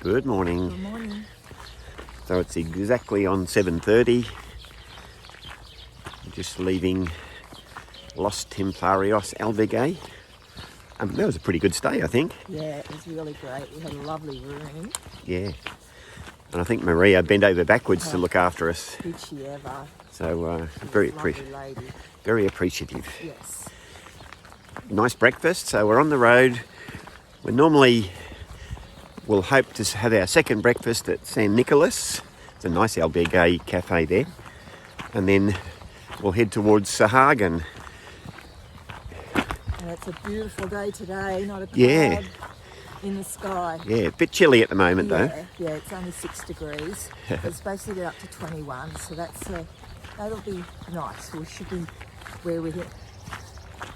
Good morning. Good morning. So it's exactly on 7:30. Just leaving Los Templarios Albergue. That was a pretty good stay, I think. Yeah, it was really great. We had a lovely room. Yeah. And I think Maria bent over backwards to look after us. Did she ever? So She very was a lovely lady. very appreciative. Yes. Nice breakfast. So we're on the road. We'll hope to have our second breakfast at San Nicolas. It's a nice albergue cafe there. And then we'll head towards Sahagun. And it's a beautiful day today, not a cloud in the sky. Yeah, a bit chilly at the moment though. Yeah, it's only 6 degrees. It's supposed to get up to 21, so that'll be nice. We should be where we hit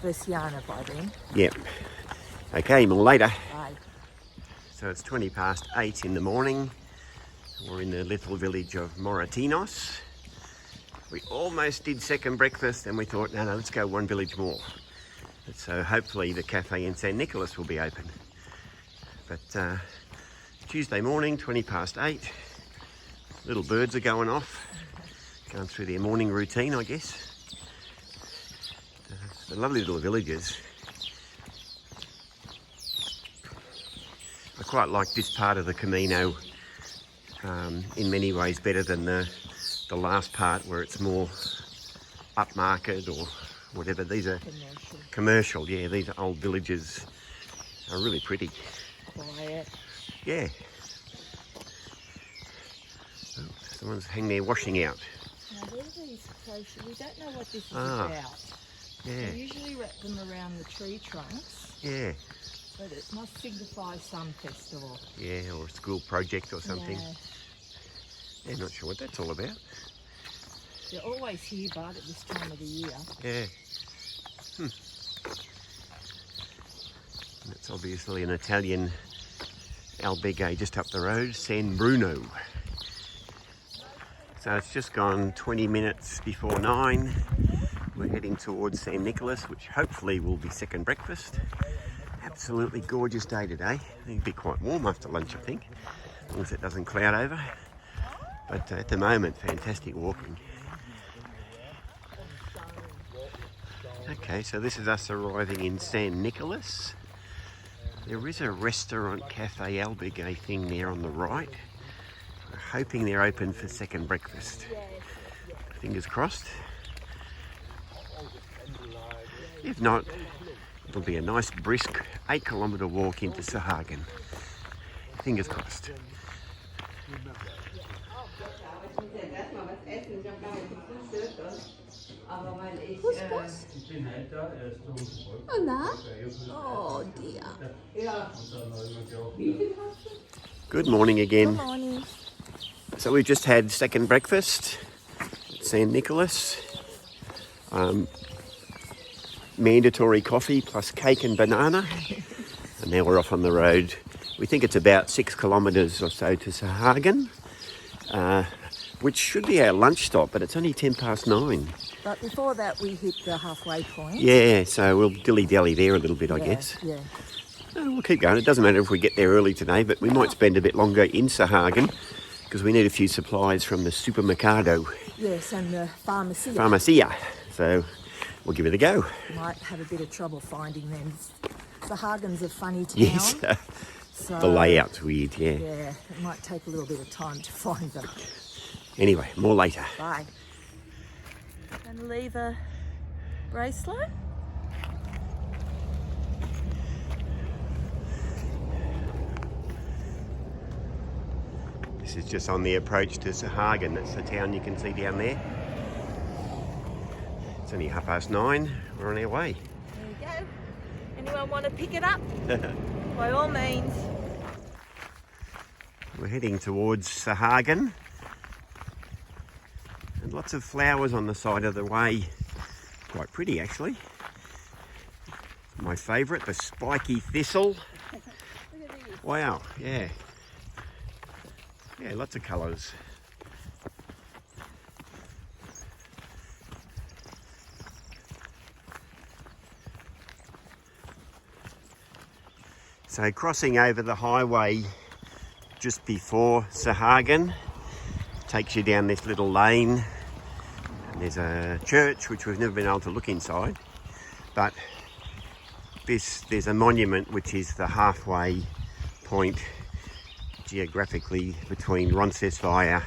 Bercianos by then. Yep. Okay, more later. Bye. So it's 8:20 in the morning. We're in the little village of Moratinos. We almost did second breakfast and we thought, no, let's go one village more. So hopefully the cafe in San Nicolas will be open. But Tuesday morning, 8:20. Little birds are going off, going through their morning routine, I guess. They're lovely little villages. I quite like this part of the Camino in many ways better than the last part where it's more upmarket or whatever. These are commercial, yeah. These old villages are really pretty. Quiet. Yeah. Oh, someone's hanging their washing out. Now these crochet, we don't know what this is Ah, about. yeah. We usually wrap them around the tree trunks, Yeah. but it must signify some festival. Yeah, or a school project or something. Yeah. Yeah, not sure what that's all about. They're always here, but at this time of the year. Yeah. That's obviously an Italian albergue just up the road, San Bruno. So it's just gone 20 minutes before 9. We're heading towards San Nicolas, which hopefully will be second breakfast. Absolutely gorgeous day today. It'll be quite warm after lunch, I think, as long as it doesn't cloud over. But at the moment, fantastic walking. Okay, so this is us arriving in San Nicolas. There is a restaurant, cafe, albergue thing there on the right. We're hoping they're open for second breakfast. Fingers crossed. If not, it'll be a nice brisk 8-kilometre walk into Sahagun. Fingers crossed. Hola. Oh dear. Good morning again. Good morning. So we've just had second breakfast at San Nicolas. Mandatory coffee plus cake and banana. And now we're off on the road. We think it's about 6 kilometres or so to Sahagun, which should be our lunch stop, but it's only 9:10. But before that, we hit the halfway point. Yeah, so we'll dilly-dally there a little bit, I guess. Yeah. We'll keep going. It doesn't matter if we get there early today, but we might spend a bit longer in Sahagun because we need a few supplies from the supermercado. Yes, and the pharmacy. Pharmacia. So we'll give it a go. Might have a bit of trouble finding them. Sahagun's a funny town. Yes. So, The layout's weird, yeah. Yeah, it might take a little bit of time to find them. Anyway, more later. Bye. And leave a bracelet. This is just on the approach to Sahagun. That's the town you can see down there. It's only 9:30. We're on our way. There you go. Anyone want to pick it up? By all means. We're heading towards Sahagun. And lots of flowers on the side of the way. Quite pretty, actually. My favourite, the spiky thistle. Look at these. Wow, yeah. Yeah, lots of colours. So crossing over the highway just before Sahagan. Takes you down this little lane. And there's a church which we've never been able to look inside. But there's a monument which is the halfway point geographically between Roncesvalles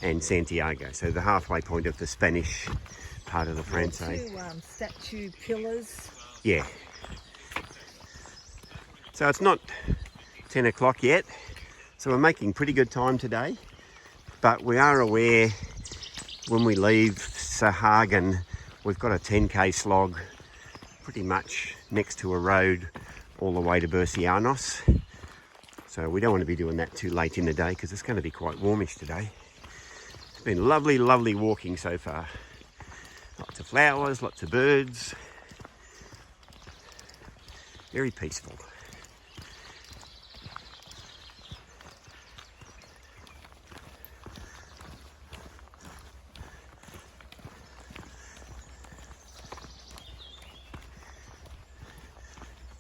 and Santiago. So the halfway point of the Spanish part of the Frances. Two statue pillars. Yeah. So it's not 10 o'clock yet. So we're making pretty good time today. But we are aware when we leave Sahagan, we've got a 10k slog pretty much next to a road all the way to Bercianos. So we don't want to be doing that too late in the day because it's going to be quite warmish today. It's been lovely, lovely walking so far. Lots of flowers, lots of birds. Very peaceful.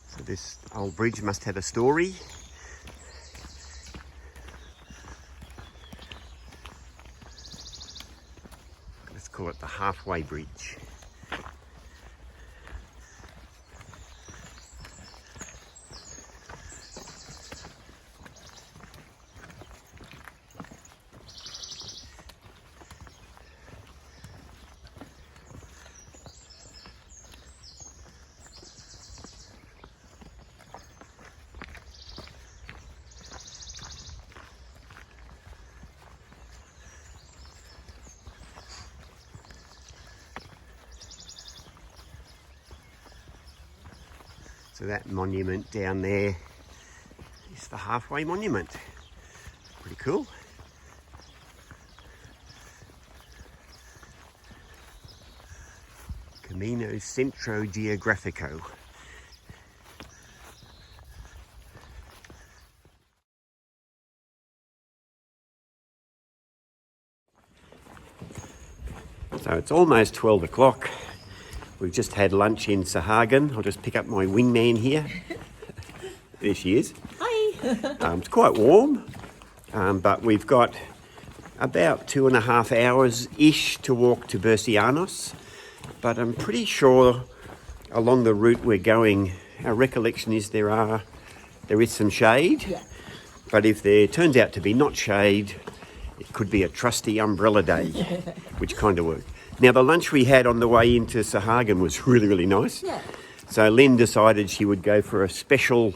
So this old bridge must have a story. Let's call it the halfway bridge. So that monument down there is the halfway monument. Pretty cool. Camino Centro Geográfico. So it's almost 12 o'clock. We've just had lunch in Sahagan. I'll just pick up my wingman here. There she is. Hi. It's quite warm, but we've got about 2.5 hours-ish to walk to Bercianos. But I'm pretty sure along the route we're going, our recollection is there is some shade. Yeah. But if there turns out to be not shade, it could be a trusty umbrella day, which kind of worked. Now, the lunch we had on the way into Sahagan was really, really nice. Yeah. So Lynn decided she would go for a special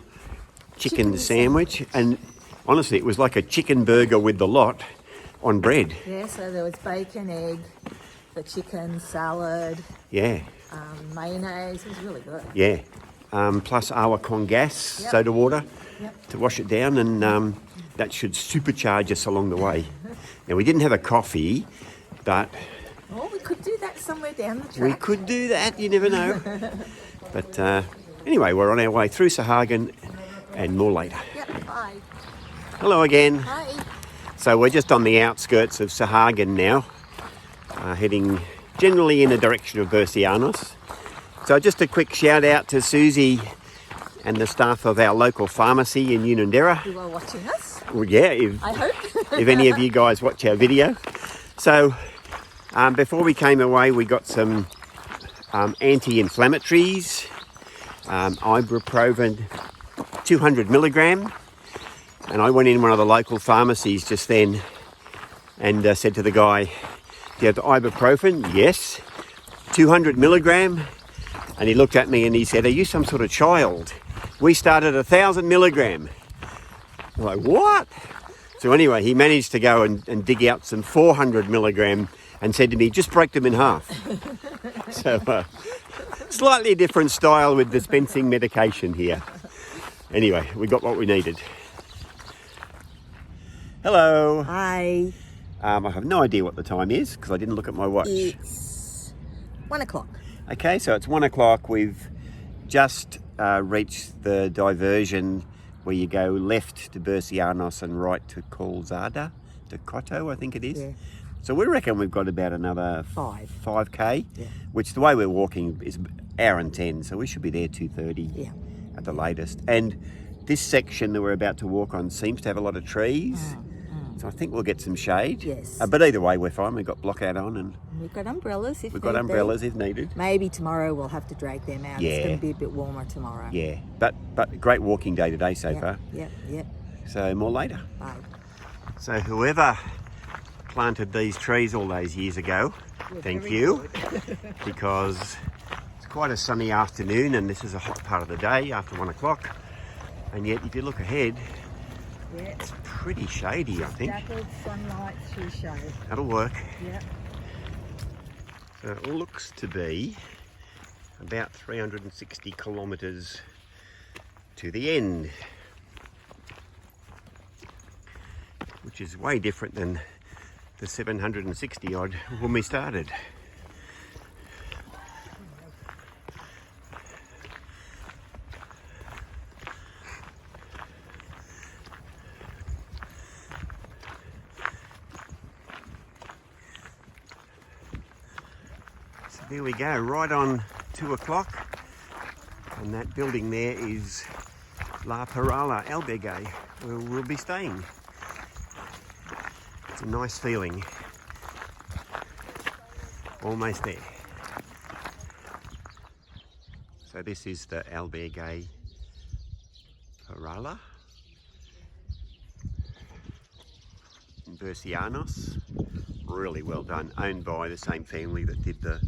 chicken sandwich. And honestly, it was like a chicken burger with the lot on bread. Yeah, so there was bacon, egg, the chicken, salad, Yeah, mayonnaise. It was really good. yeah. Plus agua con gas, Yep. soda water Yep. to wash it down. And that should supercharge us along the way. Now, we didn't have a coffee, but Oh, we could do that somewhere down the track. we could do that, you never know. But anyway, we're on our way through Sahagan and more later. Yep, bye. Hello again. Hi. So we're just on the outskirts of Sahagan now, heading generally in the direction of Bercianos. So just a quick shout out to Susie and the staff of our local pharmacy in Unanderra. You are watching us, Well, yeah, if I hope. if any of you guys watch our video. So before we came away, we got some anti-inflammatories, ibuprofen 200 milligram. And I went in one of the local pharmacies just then and said to the guy, "Do you have ibuprofen?" "Yes." 200 milligram. And he looked at me and he said, "Are you some sort of child? We started 1,000 milligram." I'm like, "What?" So anyway, he managed to go and dig out some 400 milligram and said to me, "Just break them in half." So slightly different style with dispensing medication here. Anyway, we got what we needed. Hello. Hi. I have no idea what the time is because I didn't look at my watch. It's 1 o'clock. Okay, so it's 1 o'clock. We've just reached the diversion where you go left to Bercianos and right to Calzada, to Coto, I think it is. Yeah. So we reckon we've got about another 5k, Yeah. which the way we're walking is 1 hour and 10, so we should be there 2:30 Yeah. at the latest. And this section that we're about to walk on seems to have a lot of trees. So I think we'll get some shade. Yes. But either way, we're fine. We've got blockout on and We've got umbrellas if we've got need umbrellas be. if needed. Maybe tomorrow we'll have to drag them out. Yeah. It's going to be a bit warmer tomorrow. Yeah, but great walking day today so far. Yep. So more later. Bye. So whoever planted these trees all those years ago, thank you, because it's quite a sunny afternoon and this is a hot part of the day after 1 o'clock. And yet, if you look ahead, it's pretty shady, I think. Dappled sunlight through shade. That'll work. Yep. So it looks to be about 360 kilometres to the end, which is way different than the 760 odd when we started. So there we go, right on 2 o'clock, and that building there is La Parala Albergue, where we'll be staying. It's a nice feeling. Almost there. So this is the Albergue Parala in Bercianos. Really well done. Owned by the same family that did the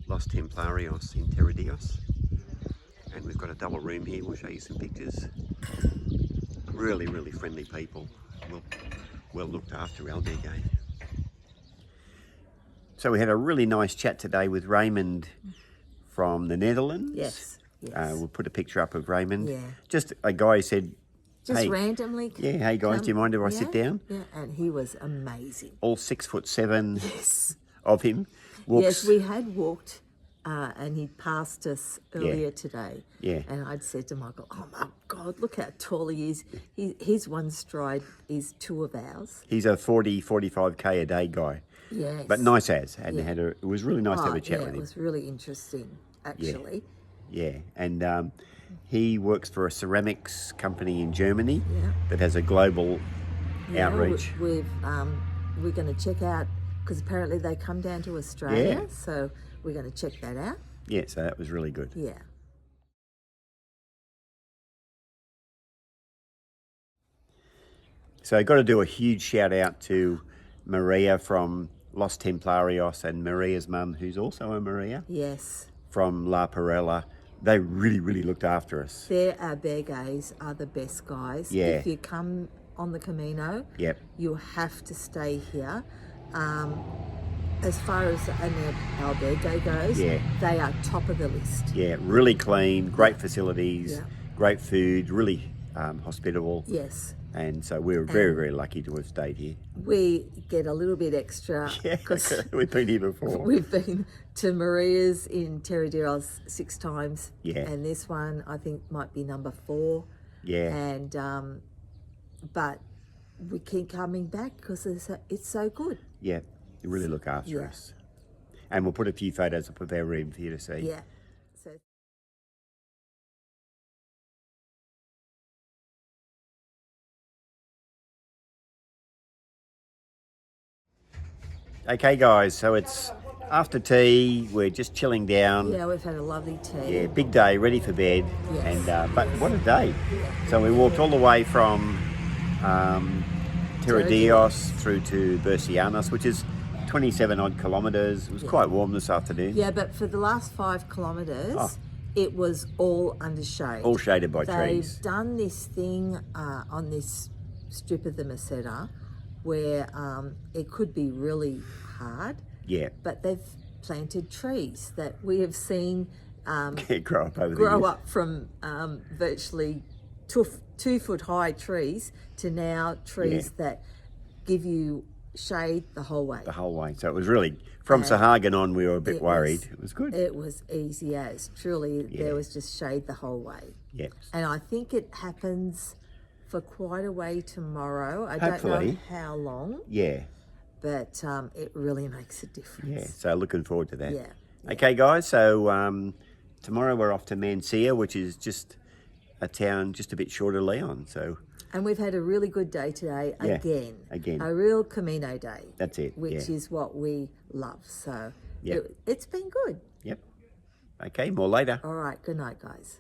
Los Templarios in Terradios. And we've got a double room here. We'll show you some pictures. Really, really friendly people. Well looked after Albergue. So we had a really nice chat today with Raymond from the Netherlands. Yes. We'll put a picture up of Raymond. Yeah. Just a guy said, Just hey, randomly. yeah, hey guys, do you mind if I sit down? Yeah, and he was amazing. All 6'7" Yes. of him. Walks, Yes, we had walked and he passed us earlier today. Yeah. And I'd said to Michael, oh my God, look how tall he is. His one stride is 2 of ours. He's a 45k a day guy. Yes. But nice as. And it was really nice to have a chat with him. It was really interesting, actually. Yeah, and he works for a ceramics company in Germany Yeah. that has a global Yeah, outreach. we're going to check out, because apparently they come down to Australia, Yeah. so we're going to check that out. Yeah, so that was really good. Yeah. So I've got to do a huge shout out to Maria from Los Templarios and Maria's mum, who's also a Maria, Yes. from La Parella. They really, really looked after us. Their albergues are the best guys. Yeah. If you come on the Camino, Yep. you have to stay here. As far as an albergue goes, Yeah. they are top of the list. Yeah, really clean, great facilities, Yeah. great food, really hospitable. Yes. And so we were very, very lucky to have stayed here. We get a little bit extra Yeah, because we've been here before. we've been to Maria's in Terradios 6 times. Yeah. And this one, I think, might be number 4. Yeah, And, but we keep coming back because it's so good. yeah, they really look after Yeah. us. And we'll put a few photos up of our room for you to see. Yeah. So. Okay, guys, so it's after tea. We're just chilling down. Yeah, we've had a lovely tea. Yeah, big day, ready for bed. Yes. And but what a day! So we walked all the way from Terradios through to Bercianos, which is 27 odd kilometres. It was quite warm this afternoon. Yeah, but for the last 5 kilometres, it was all under shade. All shaded by They've trees. done this thing on this strip of the Meseta where it could be really hard, Yeah, but they've planted trees that we have seen grow up over the grow years. up from virtually 2-foot high trees to now trees that give you shade the whole way. The whole way. So it was really, from Sahagan on, we were a bit worried. It was good. It was easy as. Truly, there was just shade the whole way. Yep. And I think it happens for quite a way tomorrow. I Hopefully. don't know how long, Yeah. but it really makes a difference. Yeah. So looking forward to that. Yeah. Okay, guys. So tomorrow we're off to Mancia, which is just a town just a bit short of Leon. So, And we've had a really good day today Yeah, again. A real Camino day. That's it, Which yeah. is what we love. So Yep. it's been good. yep. Okay, more later. All right. Good night, guys.